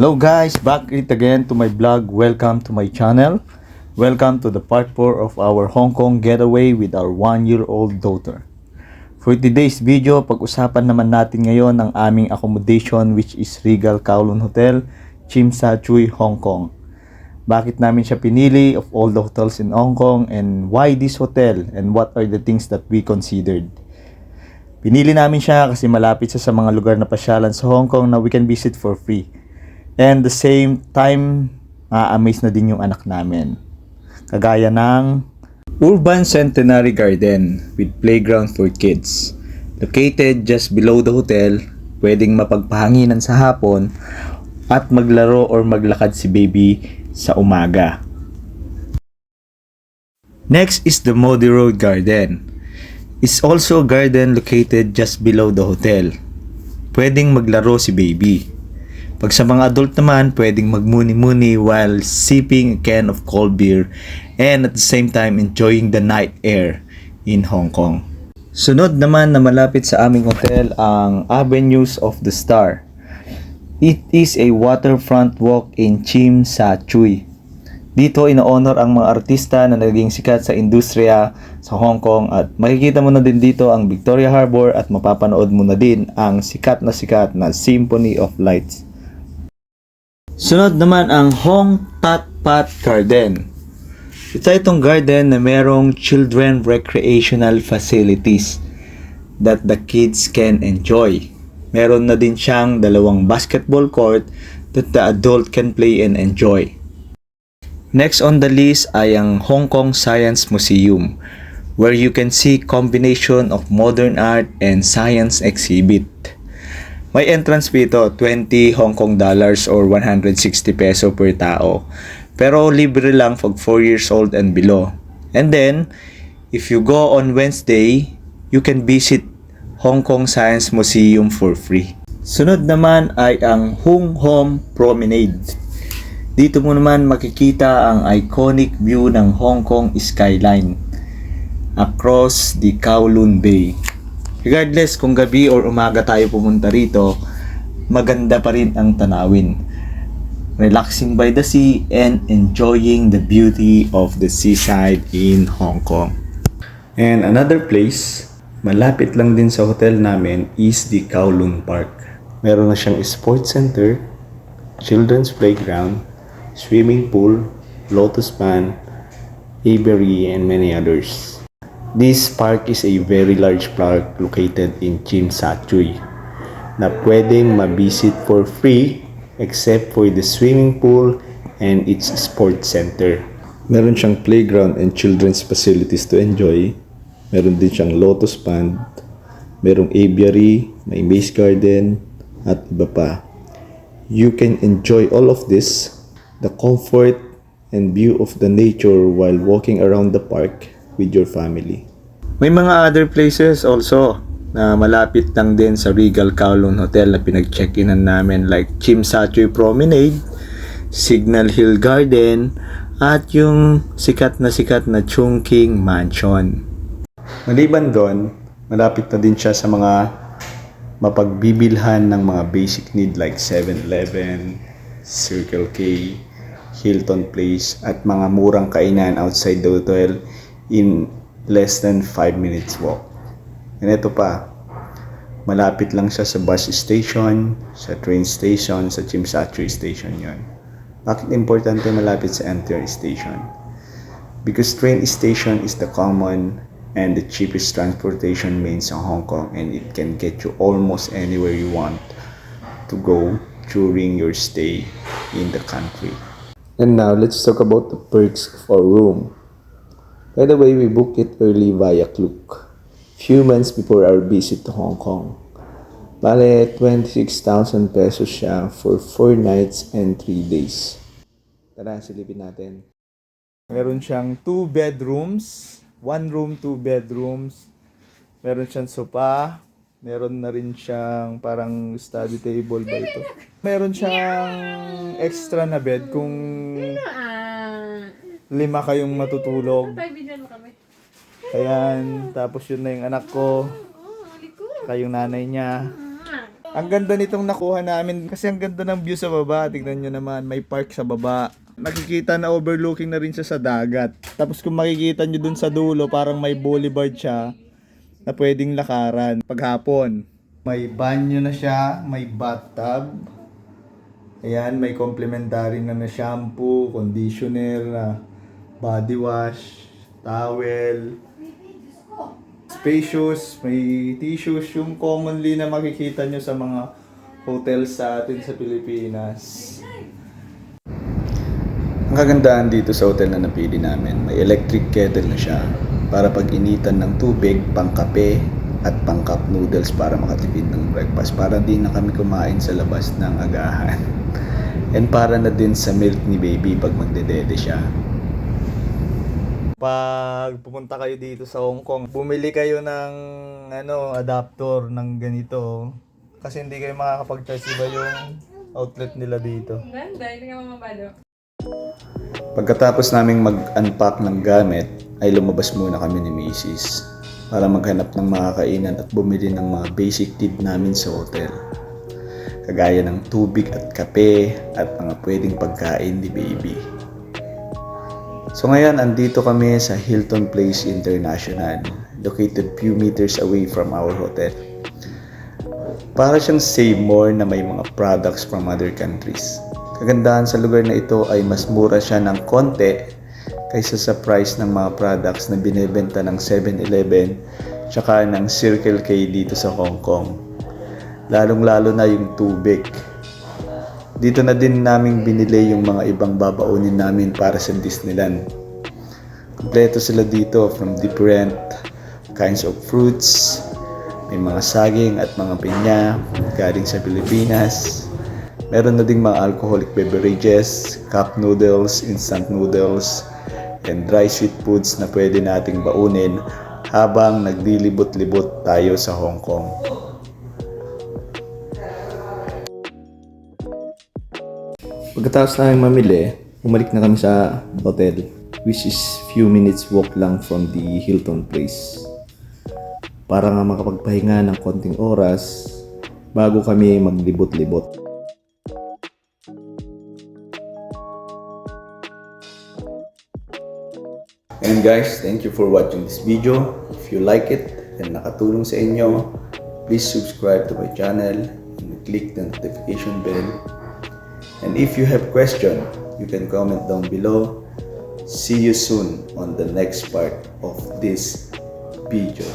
Hello guys, back it again to my vlog. Welcome to my channel. Welcome to the part 4 of our Hong Kong getaway with our 1-year-old daughter. For today's video, pag-usapan naman natin ngayon ang aming accommodation which is Regal Kowloon Hotel, Tsim Sha Tsui, Hong Kong. Bakit namin siya pinili of all the hotels in Hong Kong and why this hotel and what are the things that we considered. Pinili namin siya kasi malapit siya sa mga lugar na pasyalan sa Hong Kong na we can visit for free. And the same time, ma-amaze na din yung anak namin. Kagaya ng Urban Centenary Garden with playground for kids. Located just below the hotel, pwedeng mapagpahanginan sa hapon at maglaro or maglakad si baby sa umaga. Next is the Modi Road Garden. It's also a garden located just below the hotel. Pwedeng maglaro si baby. Pag sa mga adult naman, pwedeng magmuni-muni while sipping a can of cold beer and at the same time enjoying the night air in Hong Kong. Sunod naman na malapit sa aming hotel ang Avenues of the Star. It is a waterfront walk in Tsim Sha Tsui. Dito ino-honor ang mga artista na naging sikat sa industriya sa Hong Kong at makikita mo na din dito ang Victoria Harbour at mapapanood mo na din ang sikat na Symphony of Lights. Sunod naman ang Hong Tat Pat Garden. Itong garden na merong children recreational facilities that the kids can enjoy. Meron na din siyang 2 basketball court that the adult can play and enjoy. Next on the list ay ang Hong Kong Science Museum, where you can see combination of modern art and science exhibit. May entrance fee ito, 20 Hong Kong dollars or 160 peso per tao. Pero libre lang pag 4 years old and below. And then, if you go on Wednesday, you can visit Hong Kong Science Museum for free. Sunod naman ay ang Hung Hom Promenade. Dito mo naman makikita ang iconic view ng Hong Kong skyline across the Kowloon Bay. Regardless kung gabi or umaga tayo pumunta rito, maganda pa rin ang tanawin. Relaxing by the sea and enjoying the beauty of the seaside in Hong Kong. And another place, malapit lang din sa hotel namin is the Kowloon Park. Meron na siyang sports center, children's playground, swimming pool, lotus pond, aviary, and many others. This park is a very large park located in Tsim Sha Tsui na pwedeng ma-visit for free except for the swimming pool and its sports center. Meron siyang playground and children's facilities to enjoy. Meron din siyang lotus pond, merong aviary, may maze garden, at iba pa. You can enjoy all of this, the comfort and view of the nature while walking around the park with your family. May mga other places also na malapit lang din sa Regal Kowloon Hotel na pinag-check-inan namin like Tsim Sha Tsui Promenade, Signal Hill Garden, at yung sikat na Chung King Mansion. Maliban doon, malapit na din siya sa mga mapagbibilhan ng mga basic need like 7-Eleven, Circle K, Hilton Place, at mga murang kainan outside the hotel in less than 5 minutes walk. And ito pa, malapit lang siya sa bus station, sa train station, sa Tsim Sha Tsui station yon. Bakit importante malapit sa MTR station? Because train station is the common and the cheapest transportation means in Hong Kong, and it can get you almost anywhere you want to go during your stay in the country. And now, let's talk about the perks of our room. By the way, we booked it early via Klook, few months before our visit to Hong Kong. Bale, 26,000 pesos siya for 4 nights and 3 days. Tara, silipin natin. Meron siyang 2 bedrooms, 1 room, 2 bedrooms. Meron siyang sofa. Meron na rin siyang parang study table ba ito. Meron siyang extra na bed kung 5 kayong matutulog. Ayan, tapos yun na yung anak ko. Kayong nanay niya. Ang ganda nitong nakuha namin kasi ang ganda ng view sa baba. Tignan nyo naman, may park sa baba. Nakikita na overlooking na rin siya sa dagat. Tapos kung makikita nyo dun sa dulo, parang may boulevard siya na pwedeng lakaran paghapon. May banyo na siya, may bathtub. Ayan, may complimentary na shampoo, conditioner, body wash, towel. Spacious, may tissues, yung commonly na makikita nyo sa mga hotels sa atin sa Pilipinas. Ang kagandaan dito sa hotel na napili namin, may electric kettle na siya para pag initan ng tubig, pang kape at pang cup noodles para makatipid ng breakfast. Para di na kami kumain sa labas ng agahan. And para na din sa milk ni baby pag magdedede siya. Pag pumunta kayo dito sa Hong Kong, bumili kayo ng adapter ng ganito. Kasi hindi kayo makakapag-charge, iba yung outlet nila dito. Ganda, hindi ka mamabalo. Pagkatapos naming mag-unpack ng gamit, ay lumabas muna kami ni Macy's para maghanap ng makakainan at bumili ng mga basic need namin sa hotel. Kagaya ng tubig at kape at mga pwedeng pagkain ni baby. So ngayon, andito kami sa Hilton Place International, located few meters away from our hotel. Para siyang Save More na may mga products from other countries. Kagandahan sa lugar na ito ay mas mura siya ng konti kaysa sa price ng mga products na binebenta ng 7-Eleven tsaka ng Circle K dito sa Hong Kong. Lalong-lalo na yung tubig. Dito na din namin binili yung mga ibang babaunin namin para sa Disneyland. Kompleto sila dito from different kinds of fruits. May mga saging at mga pinya galing sa Pilipinas. Meron na ding mga alcoholic beverages, cup noodles, instant noodles, and dry sweet foods na pwede nating baunin habang naglilibot-libot tayo sa Hong Kong. Pagkatapos namin mamili, umalik na kami sa hotel, which is few minutes walk lang from the Hilton Place. Para nga makapagpahinga ng konting oras bago kami maglibot-libot. And guys, thank you for watching this video. If you like it and nakatulong sa inyo, please subscribe to my channel and click the notification bell. And if you have question, you can comment down below. See you soon on the next part of this video.